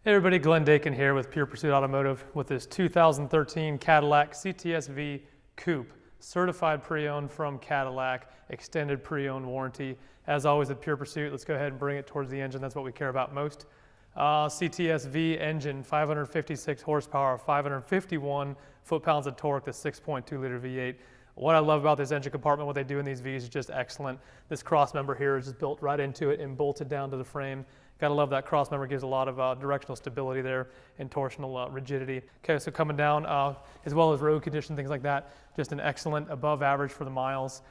Hey everybody, Glenn Dakin here with Pure Pursuit Automotive with this 2013 Cadillac CTS V Coupe. Certified pre-owned from Cadillac, extended pre-owned warranty. As always with Pure Pursuit, let's go ahead and bring it towards the engine. That's what we care about most. CTS V engine, 556 horsepower, 551 foot-pounds of torque, the 6.2 liter V8. What I love about this engine compartment, what they do in these Vs is just excellent. This cross member here is just built right into it and bolted down to the frame. Gotta love that cross member, gives a lot of directional stability there and torsional rigidity. Okay, so coming down, as well as road condition, things like that, just an excellent above average for the miles.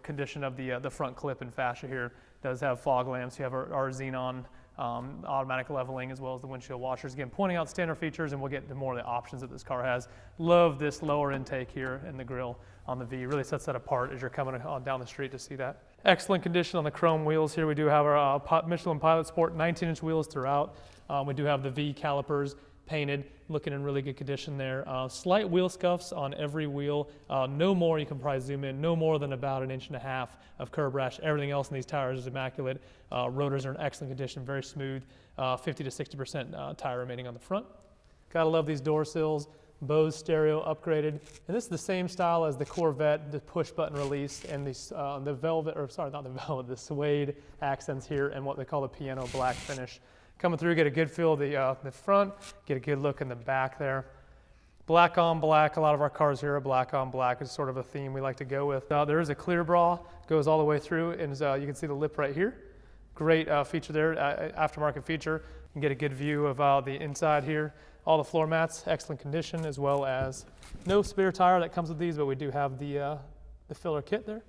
Condition of the front clip and fascia here. Does have fog lamps. You have our xenon automatic leveling, as well as the windshield washers. Again, pointing out standard features, and we'll get into more of the options that this car has. Love this lower intake here in the grille on the V. Really sets that apart as you're coming down the street to see that. Excellent condition on the chrome wheels here. We do have our Michelin Pilot Sport 19-inch wheels throughout. We do have the V calipers painted, looking in really good condition there. Slight wheel scuffs on every wheel. No more, you can probably zoom in, no more than about 1.5 inches of curb rash. Everything else in these tires is immaculate. Rotors are in excellent condition, very smooth. 50 to 60% tire remaining on the front. Gotta love these door sills. Bose stereo upgraded, and this is the same style as the Corvette, the push button release, and the velvet, or sorry, not the velvet, the suede accents here, and what they call the piano black finish. Coming through, get a good feel of the front, get a good look in the back there. Black on black, a lot of our cars here are black on black. It's sort of a theme we like to go with. There is a clear bra, goes all the way through, and you can see the lip right here. Great feature there, aftermarket feature. You can get a good view of the inside here. All the floor mats, excellent condition, as well as no spare tire that comes with these, but we do have the filler kit there.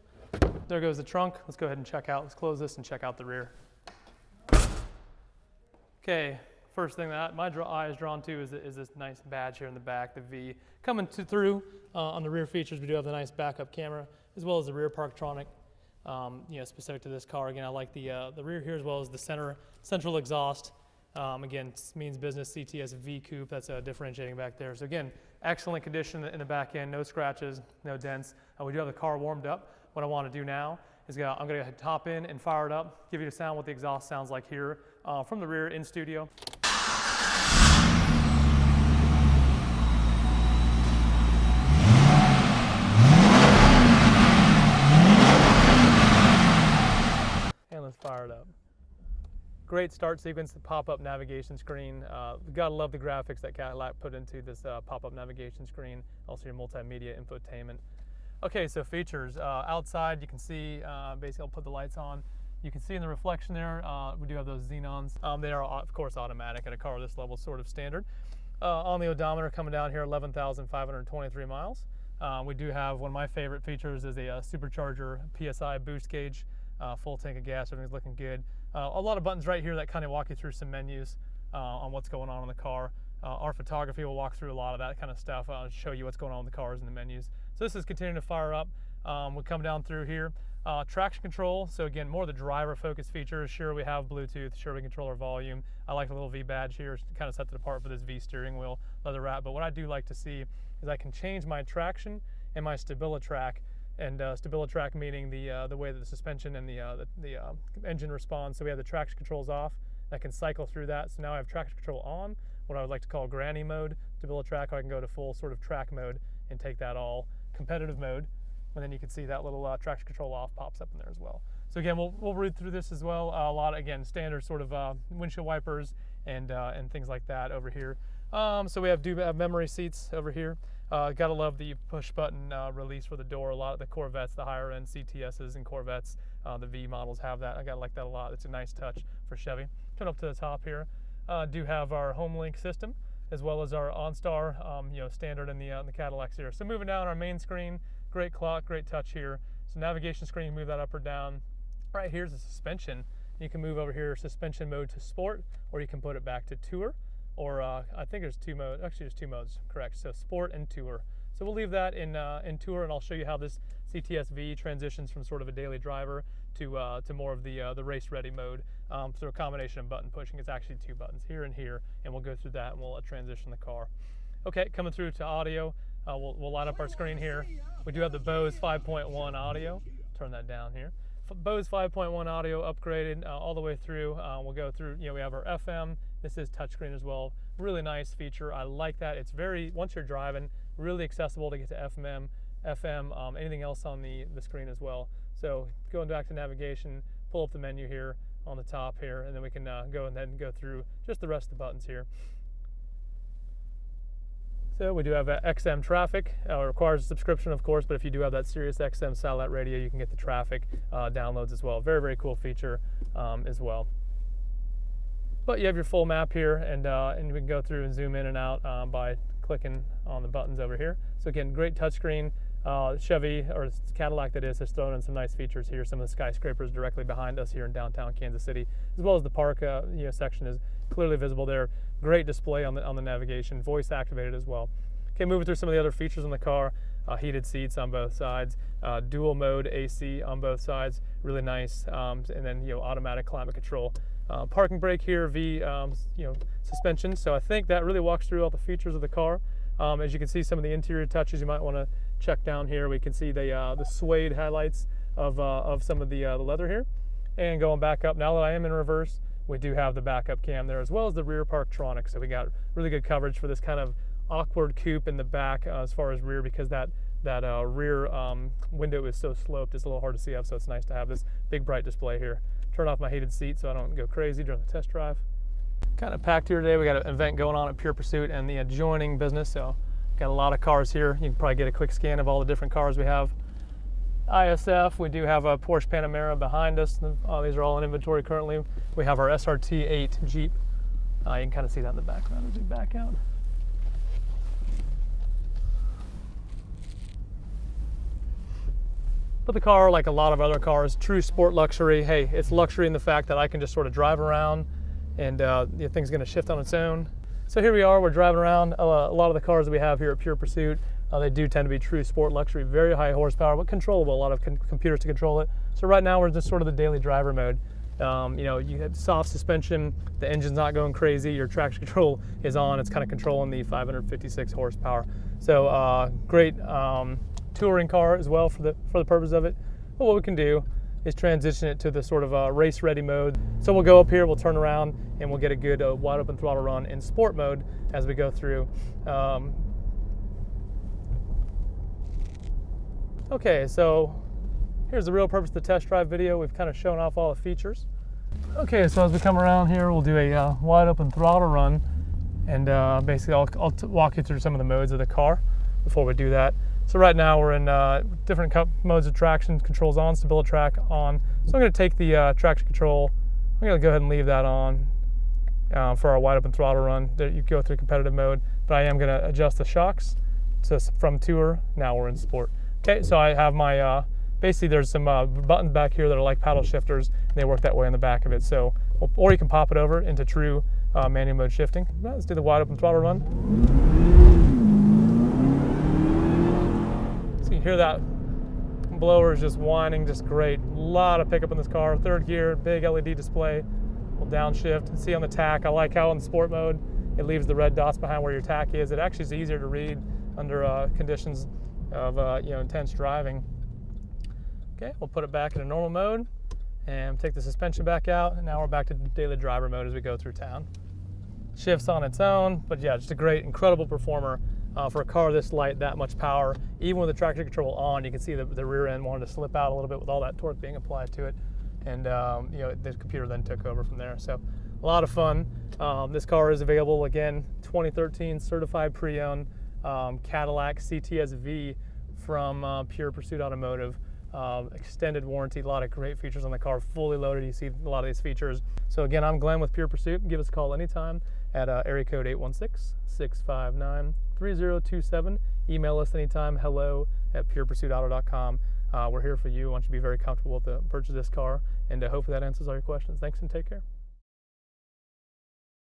There goes the trunk. Let's go ahead and check out. Let's close this and check out the rear. Okay, first thing that my eye is drawn to is this nice badge here in the back, the V. Coming through on the rear features, we do have the nice backup camera, as well as the rear Parktronic, specific to this car. Again, I like the rear here, as well as the central exhaust. Again, means business CTS V Coupe, that's differentiating back there. So again, excellent condition in the back end, no scratches, no dents. We do have the car warmed up. What I want to do now is I'm going to hop in and fire it up, give you the sound, what the exhaust sounds like here from the rear in studio. And let's fire it up. Great start sequence, the pop-up navigation screen. We've got to love the graphics that Cadillac put into this pop-up navigation screen. Also your multimedia infotainment. Okay, so features. Outside you can see, basically I'll put the lights on. You can see in the reflection there, we do have those xenons. They are of course automatic at a car of this level, sort of standard. On the odometer coming down here, 11,523 miles. We do have one of my favorite features is a supercharger PSI boost gauge. Full tank of gas, everything's looking good. A lot of buttons right here that kind of walk you through some menus on what's going on in the car. Our photography will walk through a lot of that kind of stuff, show you what's going on with the cars and the menus. So this is continuing to fire up. We come down through here. Traction control, so again, more of the driver focused features. Sure, we have Bluetooth, sure we control our volume. I like the little V badge here, kind of sets it apart for this V steering wheel, leather wrap. But what I do like to see is I can change my traction and my StabiliTrak. And StabiliTrak meaning the way that the suspension and the engine responds. So we have the traction controls off. I can cycle through that. So now I have traction control on, what I would like to call granny mode, StabiliTrak, or I can go to full sort of track mode and take that all competitive mode. And then you can see that little traction control off pops up in there as well. So again, we'll read through this as well. A lot, again, standard sort of windshield wipers and things like that over here. So we have memory seats over here. Gotta love the push button release for the door. A lot of the Corvettes, the higher end CTSs and Corvettes, the V models have that. I gotta like that a lot. It's a nice touch for Chevy. Turn up to the top here. Do have our HomeLink system as well as our OnStar, standard in the Cadillacs here. So moving down our main screen, great clock, great touch here. So navigation screen, move that up or down. Right here's the suspension. You can move over here suspension mode to sport, or you can put it back to tour. Or I think there's two modes, actually there's two modes, correct, so sport and tour. So we'll leave that in tour, and I'll show you how this CTS V transitions from sort of a daily driver to more of the race ready mode through a combination of button pushing. It's actually two buttons, here, and we'll go through that and we'll transition the car. Okay, coming through to audio, we'll line up our screen here. We do have the Bose 5.1 audio, turn that down here. Bose 5.1 audio upgraded all the way through. We'll go through, we have our FM. This is touchscreen as well. Really nice feature. I like that. It's very, once you're driving, really accessible to get to FM, anything else on the screen as well. So going back to navigation, pull up the menu here on the top here, and then we can go and then go through just the rest of the buttons here. So we do have XM traffic. It requires a subscription, of course, but if you do have that Sirius XM satellite radio, you can get the traffic downloads as well. Very, very cool feature as well. But you have your full map here, and we can go through and zoom in and out by clicking on the buttons over here. So again, great touchscreen. Chevy, or Cadillac that is, has thrown in some nice features here. Some of the skyscrapers directly behind us here in downtown Kansas City, as well as the park section is clearly visible there. Great display on the navigation, voice activated as well. Okay, moving through some of the other features on the car. Heated seats on both sides, dual mode AC on both sides, really nice, and then automatic climate control. Parking brake here, suspension. So I think that really walks through all the features of the car. As you can see, some of the interior touches you might want to check down here. We can see the suede highlights of some of the leather here. And going back up, now that I am in reverse, we do have the backup cam there, as well as the rear Parktronic. So we got really good coverage for this kind of awkward coupe in the back as far as rear, because that rear window is so sloped, it's a little hard to see up, so it's nice to have this big bright display here. Turn off my heated seat so I don't go crazy during the test drive. Kind of packed here today. We got an event going on at Pure Pursuit and the adjoining business, so got a lot of cars here. You can probably get a quick scan of all the different cars we have. ISF, we do have a Porsche Panamera behind us. These are all in inventory currently. We have our SRT 8 Jeep. You can kind of see that in the background as we back out. But the car, like a lot of other cars, true sport luxury. Hey, it's luxury in the fact that I can just sort of drive around and the thing's going to shift on its own. So here we are, we're driving around. A lot of the cars that we have here at Pure Pursuit, they do tend to be true sport luxury, very high horsepower, but controllable, a lot of computers to control it. So right now we're just sort of the daily driver mode. You have soft suspension, the engine's not going crazy, your traction control is on, it's kind of controlling the 556 horsepower. So great touring car as well for the purpose of it. But what we can do is transition it to the sort of race ready mode. So we'll go up here, we'll turn around, and we'll get a good wide open throttle run in sport mode as we go through. Okay, so here's the real purpose of the test drive video. We've kind of shown off all the features. Okay, so as we come around here, we'll do a wide open throttle run, and basically I'll walk you through some of the modes of the car before we do that. So right now we're in different modes of traction. Controls on, stability track on. So I'm going to take the traction control. I'm going to go ahead and leave that on for our wide open throttle run. You go through competitive mode, but I am going to adjust the shocks from tour. Now we're in sport. Okay, so I have my basically there's some buttons back here that are like paddle shifters, and they work that way on the back of it. So, or you can pop it over into true manual mode shifting. Let's do the wide open throttle run. So you hear that blower is just whining, just great. A lot of pickup in this car. Third gear, big LED display. We'll downshift. See on the tack, I like how in sport mode it leaves the red dots behind where your tack is. It actually is easier to read under conditions of intense driving. Okay, we'll put it back in a normal mode and take the suspension back out, and now we're back to daily driver mode as we go through town. Shifts on its own, but yeah, just a great, incredible performer. For a car this light, that much power, even with the traction control on, you can see the rear end wanted to slip out a little bit with all that torque being applied to it, and the computer then took over from there. So a lot of fun. This car is available again, 2013 certified pre-owned Cadillac CTS V from Pure Pursuit Automotive. Extended warranty, a lot of great features on the car, fully loaded. You see a lot of these features. So again, I'm Glenn with Pure Pursuit. Give us a call anytime at area code 816-659-3027. Email us anytime, hello@purepursuitauto.com. We're here for you. I want you to be very comfortable with the purchase of this car, and hopefully that answers all your questions. Thanks and take care.